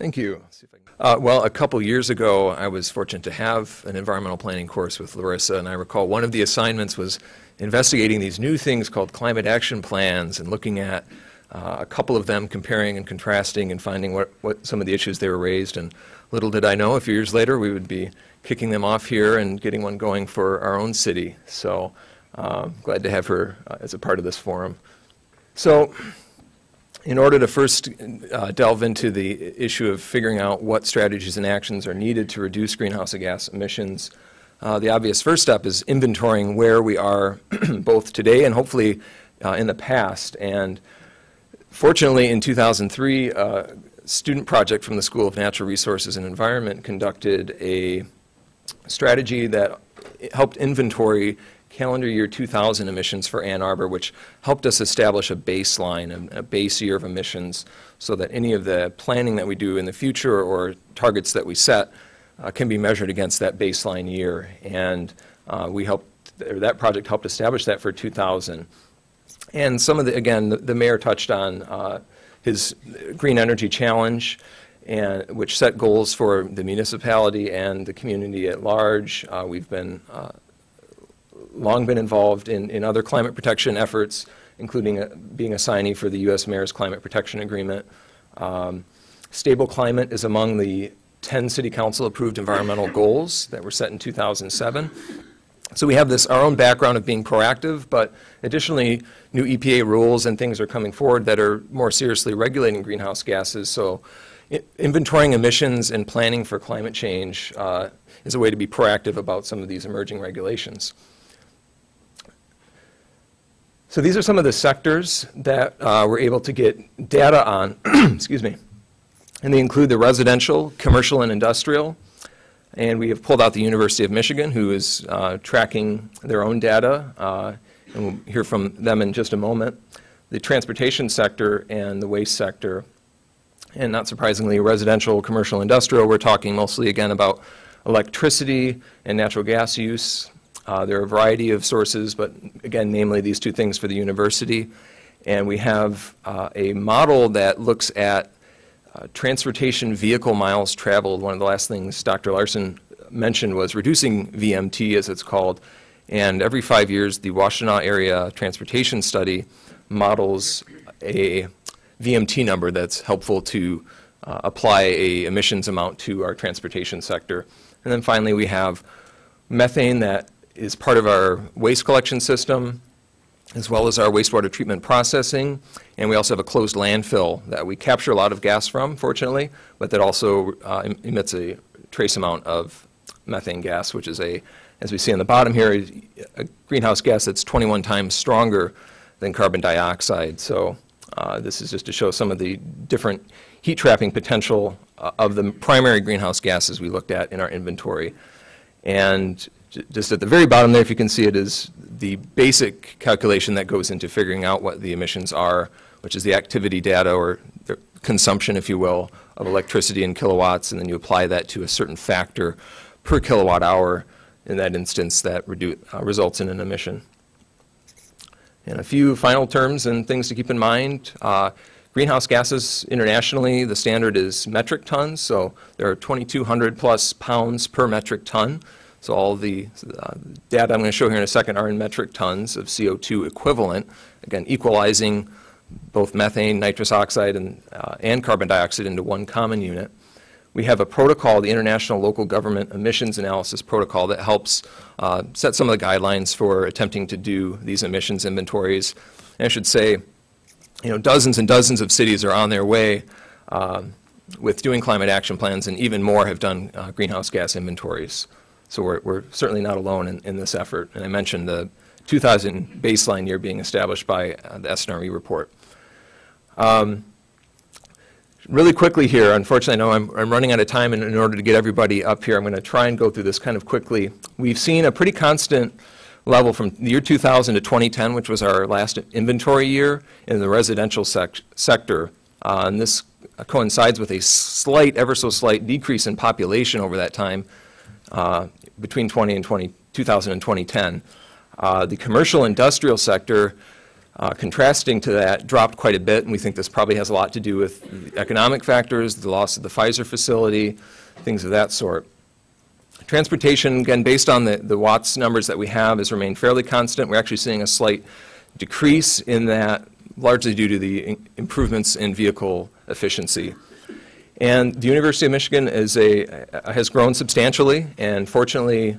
Thank you. Well, a couple years ago, I was fortunate to have an environmental planning course with Larissa, and I recall one of the assignments was investigating these new things called climate action plans and looking at a couple of them, comparing and contrasting and finding what some of the issues they were raised. And little did I know, a few years later, we would be kicking them off here and getting one going for our own city. So glad to have her as a part of this forum. So in order to first delve into the issue of figuring out what strategies and actions are needed to reduce greenhouse gas emissions, the obvious first step is inventorying where we are both today and hopefully in the past. And fortunately, in 2003, a student project from the School of Natural Resources and Environment conducted a strategy that helped inventory calendar year 2000 emissions for Ann Arbor, which helped us establish a baseline and a base year of emissions so that any of the planning that we do in the future or targets that we set can be measured against that baseline year. And that project helped establish that for 2000. And some of the, again, the mayor touched on his Green Energy Challenge, which set goals for the municipality and the community at large. We've been long been involved in other climate protection efforts, including being a signee for the U.S. Mayor's Climate Protection Agreement. Stable climate is among the 10 City Council approved environmental goals that were set in 2007. So we have our own background of being proactive, but additionally, new EPA rules and things are coming forward that are more seriously regulating greenhouse gases. So inventorying emissions and planning for climate change is a way to be proactive about some of these emerging regulations. So these are some of the sectors that we're able to get data on, excuse me, and they include the residential, commercial, and industrial. And we have pulled out the University of Michigan, who is tracking their own data, and we'll hear from them in just a moment. The transportation sector and the waste sector, and not surprisingly, residential, commercial, industrial. We're talking mostly, again, about electricity and natural gas use. There are a variety of sources, but again, namely these two things for the university. And we have a model that looks at transportation vehicle miles traveled. One of the last things Dr. Larson mentioned was reducing VMT, as it's called. And every 5 years, the Washtenaw Area Transportation Study models a VMT number that's helpful to apply a emissions amount to our transportation sector. And then finally, we have methane that is part of our waste collection system, as well as our wastewater treatment processing. And we also have a closed landfill that we capture a lot of gas from, fortunately, but that also emits a trace amount of methane gas, which is as we see on the bottom here, a greenhouse gas that's 21 times stronger than carbon dioxide. So this is just to show some of the different heat trapping potential of the primary greenhouse gases we looked at in our inventory. And just at the very bottom there, if you can see it, is the basic calculation that goes into figuring out what the emissions are, which is the activity data, or the consumption, if you will, of electricity in kilowatts, and then you apply that to a certain factor per kilowatt hour. In that instance, that results in an emission. And a few final terms and things to keep in mind. Greenhouse gases internationally, the standard is metric tons, so there are 2,200 plus pounds per metric ton. So all the data I'm going to show here in a second are in metric tons of CO2 equivalent, again, equalizing both methane, nitrous oxide, and carbon dioxide into one common unit. We have a protocol, the International Local Government Emissions Analysis Protocol, that helps set some of the guidelines for attempting to do these emissions inventories. And I should say, dozens and dozens of cities are on their way with doing climate action plans, and even more have done greenhouse gas inventories. So we're certainly not alone in this effort. And I mentioned the 2000 baseline year being established by the SNRE report. Really quickly here, unfortunately, I know I'm running out of time, and in order to get everybody up here, I'm going to try and go through this kind of quickly. We've seen a pretty constant level from the year 2000 to 2010, which was our last inventory year in the residential sector. And this coincides with a slight, ever so slight decrease in population over that time. Between 2000 and 2010. The commercial industrial sector Contrasting to that, dropped quite a bit, and we think this probably has a lot to do with economic factors, the loss of the Pfizer facility, things of that sort. Transportation, again, based on the watts numbers that we have, has remained fairly constant. We're actually seeing a slight decrease in that, largely due to the improvements in vehicle efficiency. And the University of Michigan has grown substantially, and fortunately,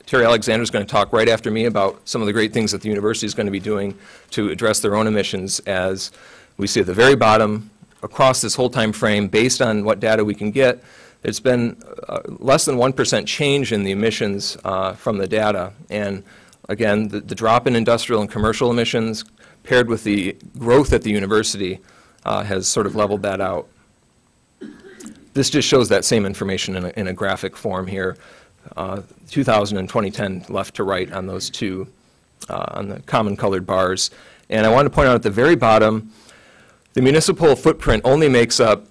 Terry Alexander is going to talk right after me about some of the great things that the university is going to be doing to address their own emissions. As we see at the very bottom, across this whole time frame, based on what data we can get, it's been less than 1% change in the emissions from the data. And again, the drop in industrial and commercial emissions paired with the growth at the university has sort of leveled that out. This just shows that same information in a graphic form here. 2000 and 2010 left to right on those two, on the common colored bars. And I want to point out at the very bottom, the municipal footprint only makes up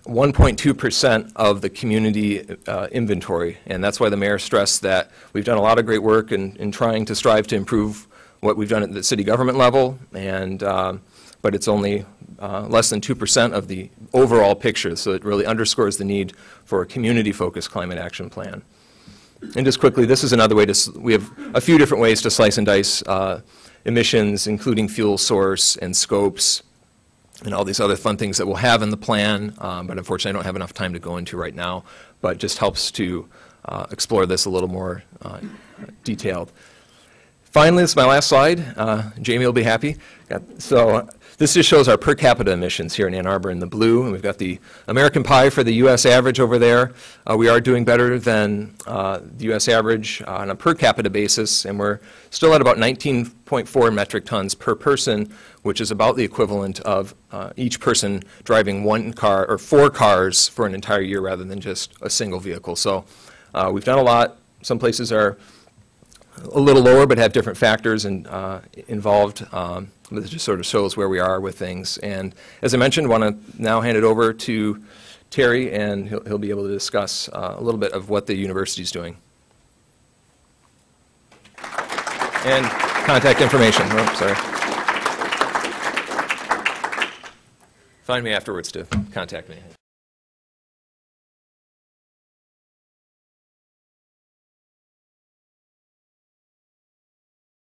1.2% of the community inventory. And that's why the mayor stressed that we've done a lot of great work in trying to strive to improve what we've done at the city government level, and but it's only less than 2% of the overall picture, so it really underscores the need for a community-focused climate action plan. And just quickly, this is another way we have a few different ways to slice and dice emissions, including fuel source and scopes, and all these other fun things that we'll have in the plan, but unfortunately I don't have enough time to go into right now, but just helps to explore this a little more detailed. Finally, this is my last slide. Jamie will be happy. So this just shows our per capita emissions here in Ann Arbor in the blue, and we've got the American pie for the U.S. average over there. We are doing better than the U.S. average on a per capita basis, and we're still at about 19.4 metric tons per person, which is about the equivalent of each person driving one car or 4 cars for an entire year rather than just a single vehicle. So we've done a lot. Some places are a little lower but have different factors involved. But it just sort of shows where we are with things. And as I mentioned, I want to now hand it over to Terry, and he'll be able to discuss a little bit of what the university is doing. And contact information. Oh, sorry. Find me afterwards to contact me.